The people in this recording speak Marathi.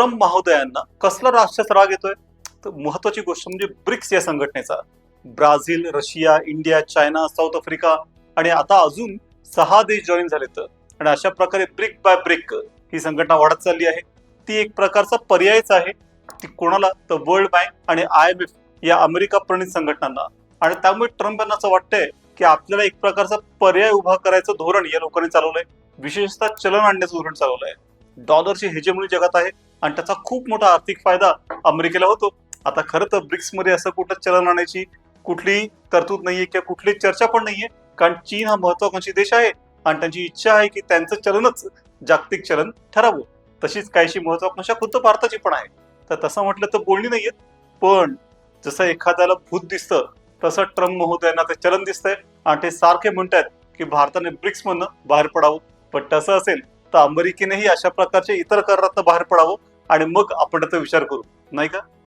ट्रम्प महोदयांना कसला राष्ट्राचा राग येतोय? तर महत्वाची गोष्ट म्हणजे ब्रिक्स या संघटनेचा. Brazil, Russia, India, China, south Africa आणि आता अजून 6 देश जॉईन झालेत. आणि अशा प्रकारे ब्रिक बाय ब्रिक ही संघटना वाढत चालली आहे. ती एक प्रकारचा पर्यायच आहे. ती कोणाला? तर वर्ल्ड बँक आणि IMF या अमेरिका प्रणित संघटनांना. आणि त्यामुळे ट्रम्प यांना असं वाटतंय की आपल्याला एक प्रकारचा पर्याय उभा करायचं धोरण या लोकांनी चालवलंय. विशेषतः चलन आणण्याचं धोरण चालवलंय. डॉलरची हेजेमोनी जगात आहे आणि त्याचा खूप मोठा आर्थिक फायदा अमेरिकेला होतो. आता खरं तर ब्रिक्स मध्ये असं कुठं चलन आणायची कुठली तरतूद नाहीये किंवा कुठली चर्चा पण नाहीये, कारण चीन हा महत्वाकांक्षी देश आहे आणि त्यांची इच्छा आहे की त्यांचं चलनच जागतिक चलन ठरावं. तशीच काहीशी महत्वाकांक्षा खुद्द भारताची पण आहे. तर तसं म्हटलं तर बोलणी नाहीयेत, पण जसं एखाद्याला भूत दिसतं तसं ट्रम्प महोदयांना ते चलन दिसतंय आणि ते सारखे म्हणतात की भारताने ब्रिक्स मधनं बाहेर पडावं. पण तसं असेल तर अमेरिकेनेही अशा प्रकारच्या इतर करारात बाहेर पडावं आणि मग आपण त्याचा विचार करू, नाही का?